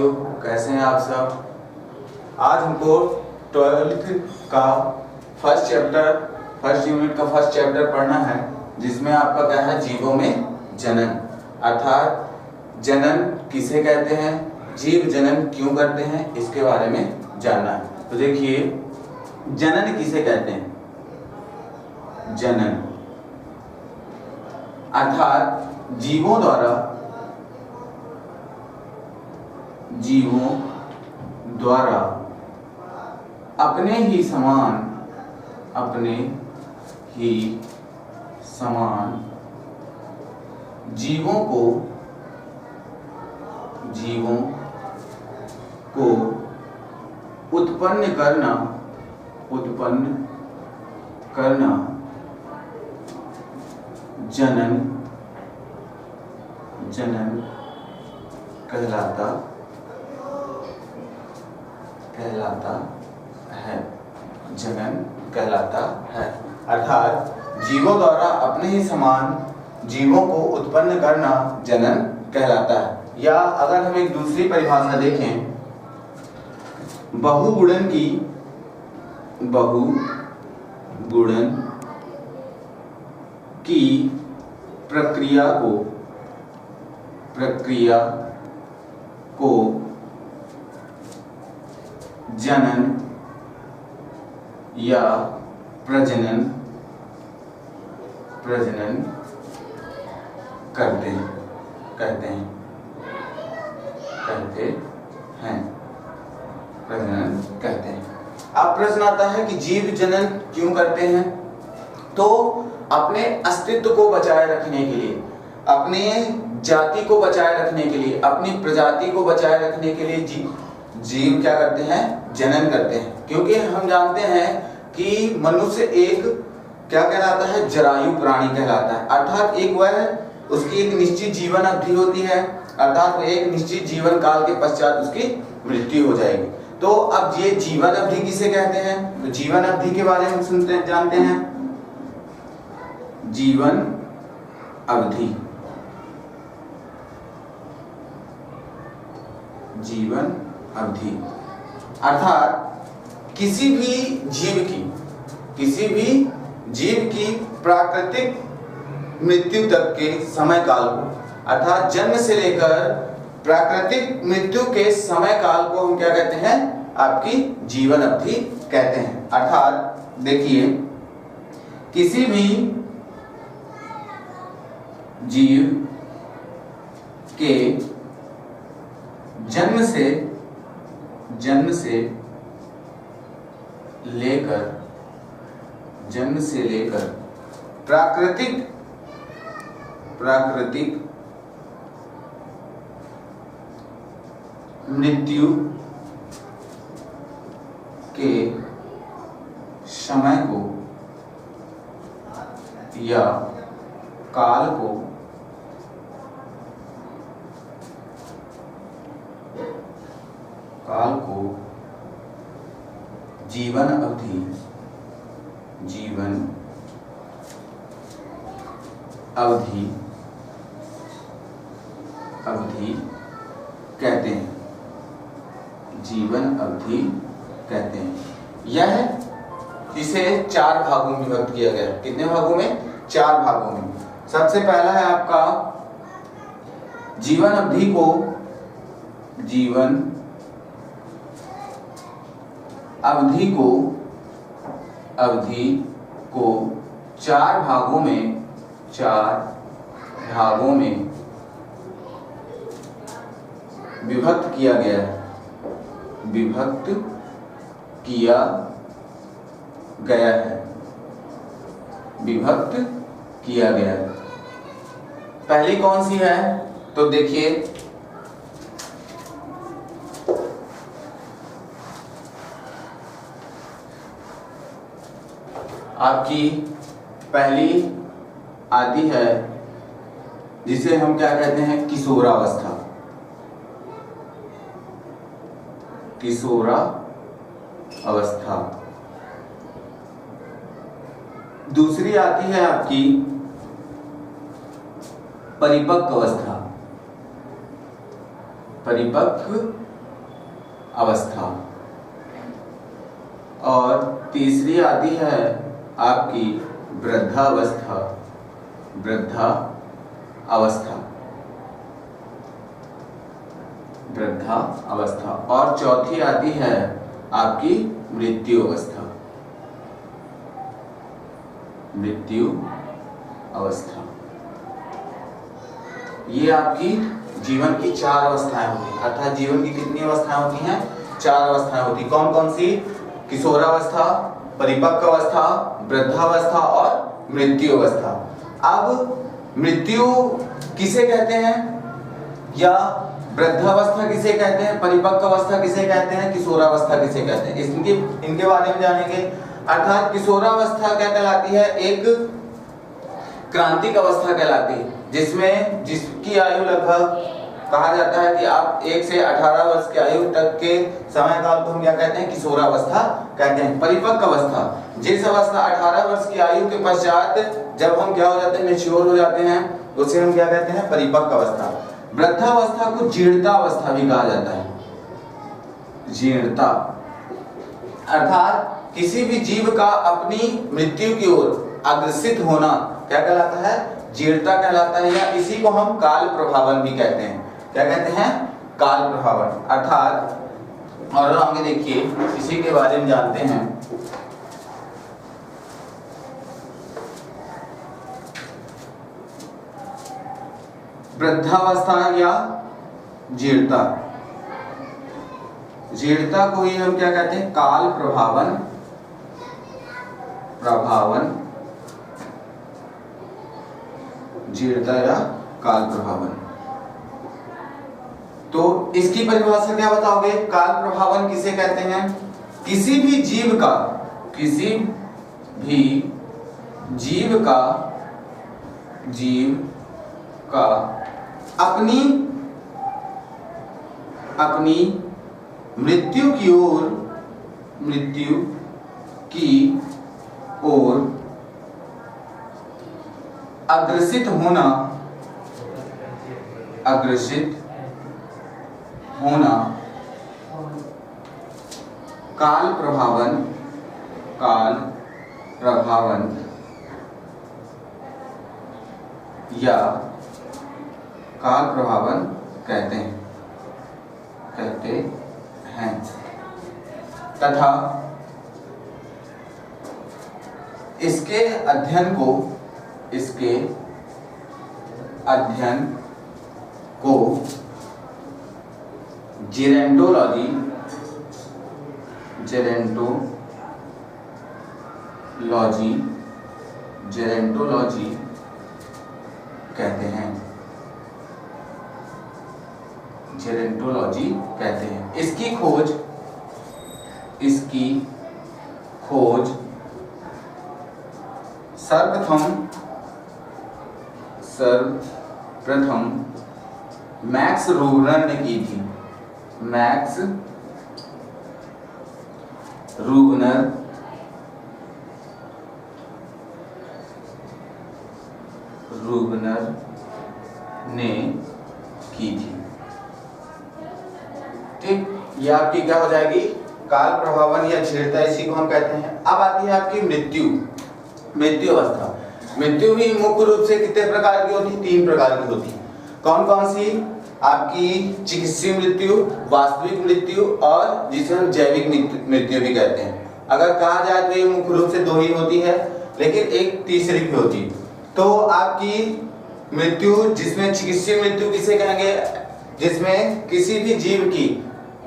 बच्चों, कैसे हैं आप सब। आज हमको 12th का फर्स्ट यूनिट का फर्स्ट चैप्टर पढ़ना है, जिसमें आपका क्या है, जीवों में जनन, अर्थात जनन किसे कहते हैं, जीव जनन क्यों करते हैं, इसके बारे में जानना है। तो देखिए, जनन किसे कहते हैं। जनन अर्थात जीवों द्वारा अपने ही समान जीवों को उत्पन्न करना जनन कहलाता है। जनन कहलाता है अर्थात जीवों द्वारा अपने ही समान जीवों को उत्पन्न करना जनन कहलाता है। या अगर हम एक दूसरी परिभाषा देखें, बहुगुणन की प्रक्रिया को जनन या प्रजनन कहते हैं। अब प्रश्न आता है कि जीव जनन क्यों करते हैं। तो अपने अस्तित्व को बचाए रखने के लिए, अपने जाति को बचाए रखने के लिए, अपनी प्रजाति को बचाए रखने के लिए जीव क्या करते हैं, जनन करते हैं। क्योंकि हम जानते हैं कि मनुष्य एक क्या कहलाता है, जरायु प्राणी कहलाता है। अर्थात उसकी एक निश्चित जीवन अवधि होती है, अर्थात एक निश्चित जीवन काल के पश्चात उसकी मृत्यु हो जाएगी। तो अब ये जीवन अवधि किसे कहते हैं, तो जीवन अवधि के बारे में जानते हैं। जीवन अवधि अर्थात किसी भी जीव की प्राकृतिक मृत्यु तक के समय काल को, अर्थात जन्म से लेकर प्राकृतिक मृत्यु के समय काल को हम क्या कहते हैं, आपकी जीवन अवधि कहते हैं। अर्थात देखिए, किसी भी जीव के जन्म से लेकर प्राकृतिक मृत्यु के समय को या काल को जीवन अवधि कहते हैं। जीवन अवधि कहते हैं। यह इसे 4 भागों में विभक्त किया गया है। कितने भागों में, 4 भागों में। सबसे पहला है आपका जीवन अवधि को 4 भागों में विभक्त किया गया है। पहली कौन सी है, तो देखिए, आपकी पहली आती है जिसे हम क्या कहते हैं, किशोरावस्था। दूसरी आती है आपकी परिपक्व अवस्था। परिपक्व अवस्था। और तीसरी आती है आपकी वृद्धावस्था, वृद्धावस्था, वृद्धावस्था। और चौथी आती है आपकी मृत्यु अवस्था, मृत्यु अवस्था। ये आपकी जीवन की 4 अवस्थाएं होती हैं। अर्थात जीवन की कितनी अवस्थाएं होती हैं? 4 अवस्थाएं होती। कौन कौन सी? किशोरावस्था, परिपक्व अवस्था, वृद्धावस्था और मृत्यु अवस्था। अब मृत्यु किसे कहते हैं, या वृद्धावस्था किसे कहते हैं, परिपक्व अवस्था किसे कहते हैं, किशोरावस्था किसे कहते हैं, इनके बारे में जानेंगे। अर्थात किशोरावस्था क्या कहलाती है? एक क्रांतिक अवस्था कहलाती है, जिसकी आयु लगभग कहा जाता है कि आप 1 से 18 वर्ष की आयु तक के समय काल को हम क्या कहते हैं? किशोरावस्था कहते हैं। परिपक्व अवस्था, जिस अवस्था 18 वर्ष की आयु के पश्चात जब हम क्या हो जाते हैं? मैच्योर हो जाते हैं, उसे हम क्या कहते हैं? परिपक्व अवस्था। वृद्धावस्था को जीर्णता अवस्था भी कहा जाता है। जीर्णता अर्थात किसी भी जीव का अपनी मृत्यु की ओर अग्रसित होना क्या कहलाता है? जीर्णता कहलाता है, या इसी को हम काल प्रभावन भी कहते हैं। क्या कहते हैं? काल प्रभावन। अर्थात और आगे देखिए, इसी के बारे में जानते हैं। वृद्धावस्था या जीर्णता, जीर्णता को ही हम क्या कहते हैं? काल प्रभावन, जीर्णता या काल प्रभावन। तो इसकी परिभाषा क्या बताओगे? काल प्रभावन किसे कहते हैं? किसी भी जीव का अपनी मृत्यु की ओर अग्रसित होना काल प्रभावन या काल प्रभावन कहते हैं। तथा इसके अध्ययन को जेरोंटोलॉजी कहते हैं। जेरोंटोलॉजी कहते हैं। इसकी खोज सर्वप्रथम मैक्स रूबनर ने की थी। मैक्स रूबनर ने की थी। ठीक, ये आपकी क्या हो जाएगी? काल प्रभावन या जीर्णता, इसी को हम कहते हैं। अब आती है आपकी मृत्यु अवस्था। मृत्यु भी मुख्य रूप से कितने प्रकार की होती है? 3 प्रकार की होती है। कौन कौन सी? आपकी चिकित्सीय मृत्यु, वास्तविक मृत्यु और जिसे हम जैविक मृत्यु भी कहते हैं। अगर कहा जाए तो ये मुख्य रूप से 2 ही होती है, लेकिन एक तीसरी भी होती है। तो आपकी मृत्यु, जिसमें चिकित्सीय मृत्यु किसे कहेंगे? जिसमें किसी भी जीव की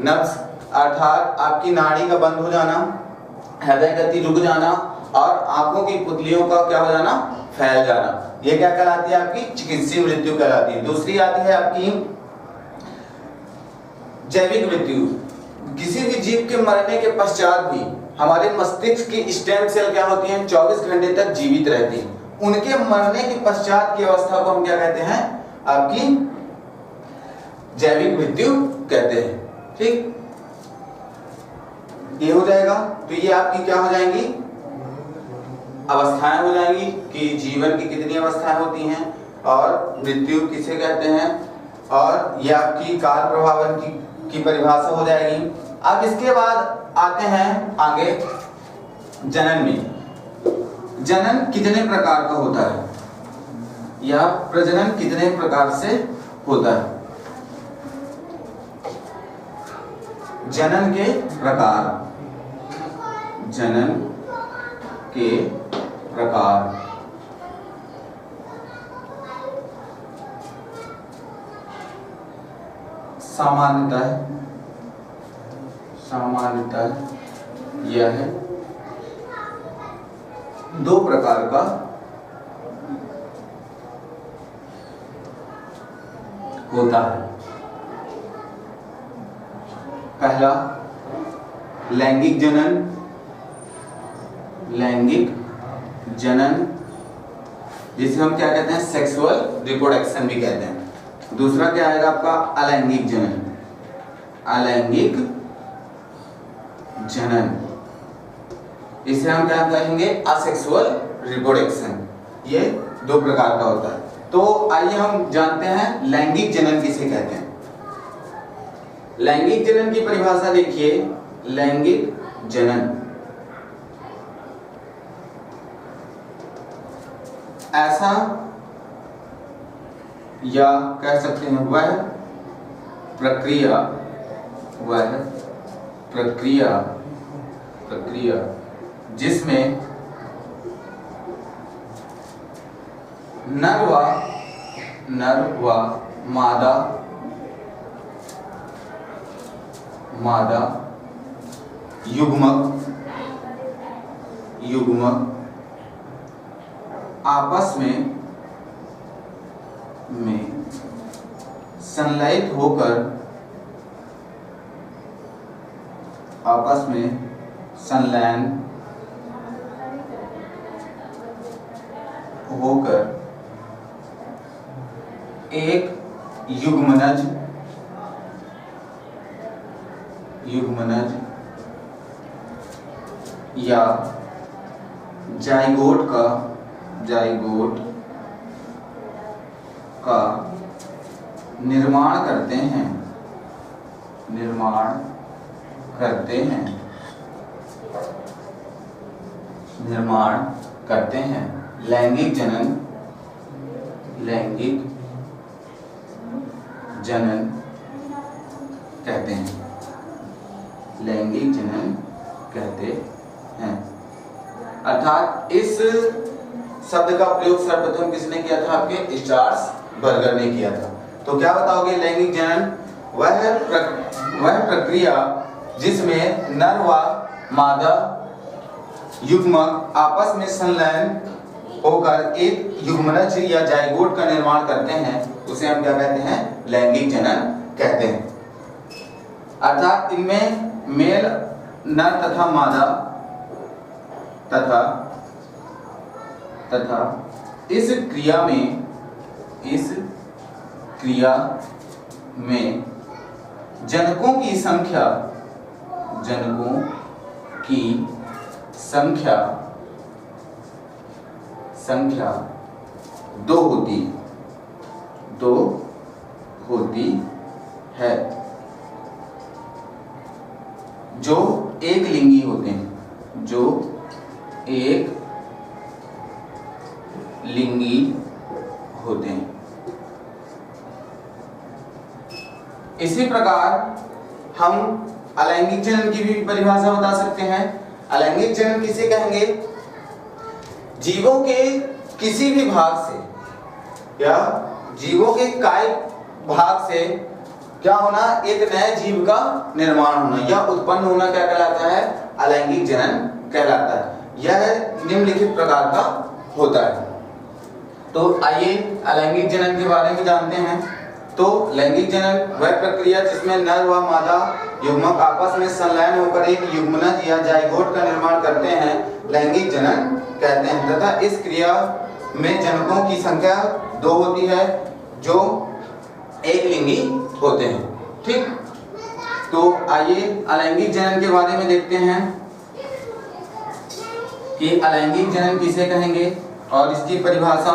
नब्ज अर्थात आपकी नाड़ी का बंद हो जाना, हृदय गति रुक जाना और आंखों की पुतलियों का क्या हो जाना? फैल जाना, ये क्या कहलाती है? आपकी चिकित्सीय मृत्यु कहलाती है। दूसरी आती है आपकी जैविक मृत्यु। किसी भी जीव के मरने के पश्चात भी हमारे मस्तिष्क की स्टेम सेल क्या होती हैं? 24 घंटे तक जीवित रहती हैं। उनके मरने के पश्चात की अवस्था को हम क्या कहते हैं? आपकी जैविक मृत्यु कहते हैं। ठीक, ये हो जाएगा। तो ये आपकी क्या हो जाएंगी? अवस्थाएं हो जाएंगी कि जीवन की कितनी अवस्थाएं होती हैं और मृत्यु किसे कहते हैं, और ये आपकी काल प्रभावन की परिभाषा हो जाएगी। अब इसके बाद आते हैं आगे जनन में। जनन कितने प्रकार का होता है या प्रजनन कितने प्रकार से होता है? जनन के प्रकार, जनन के प्रकार। सामान्यतः यह दो प्रकार का होता है। पहला लैंगिक जनन, लैंगिक जनन जिसे हम क्या कहते हैं, सेक्सुअल रिप्रोडक्शन भी कहते हैं। दूसरा क्या आएगा आपका, अलैंगिक जनन, अलैंगिक जनन, इसे हम क्या कहेंगे, असेक्सुअल रिप्रोडक्शन। ये दो प्रकार का होता है। तो आइए हम जानते हैं लैंगिक जनन किसे कहते हैं। लैंगिक जनन की परिभाषा देखिए, लैंगिक जनन ऐसा या कह सकते हैं वह प्रक्रिया, वह प्रक्रिया जिसमें नर व मादा युग्मक आपस में संलयित होकर, आपस में संलयन होकर एक युग्मनज या जाइगोट का निर्माण करते हैं। लैंगिक जनन कहते हैं, लैंगिक जनन कहते हैं। अर्थात इस शब्द का प्रयोग सर्वप्रथम किसने किया था, आपके चार्ल्स बर्गर ने किया था। तो क्या बताओगे, लैंगिक जनन वह प्रक्रिया जिसमें नर व मादा युग्मक आपस में संलयन होकर एक युग्मनज या जाइगोट का निर्माण करते हैं, उसे हम क्या कहते हैं, लैंगिक जनन कहते हैं। अर्थात इनमें मेल नर तथा मादा तथा इस क्रिया में जनकों की संख्या दो होती है, जो एक लिंगी होते हैं, जो एक लिंगी होते हैं। इसी प्रकार हम अलैंगिक जनन की भी परिभाषा बता सकते हैं। अलैंगिक जनन किसे कहेंगे, जीवों के किसी भी भाग से या जीवों के कायिक भाग से क्या होना, एक नए जीव का निर्माण होना या उत्पन्न होना क्या कहलाता है, अलैंगिक जनन कहलाता है। यह निम्नलिखित प्रकार का होता है। तो आइए अलैंगिक जनन के बारे में जानते हैं। तो लैंगिक जनन वह प्रक्रिया जिसमें नर व मादा युग्मक आपस में संलयन होकर एक युग्मनज या जाइगोट का निर्माण करते हैं, लैंगिक जनन कहते हैं। तथा इस क्रिया में जनकों की संख्या दो होती है, जो एक लिंगी होते हैं। ठीक, तो आइए अलैंगिक जनन के बारे में देखते हैं कि अलैंगिक जनन किसे कहेंगे और इसकी परिभाषा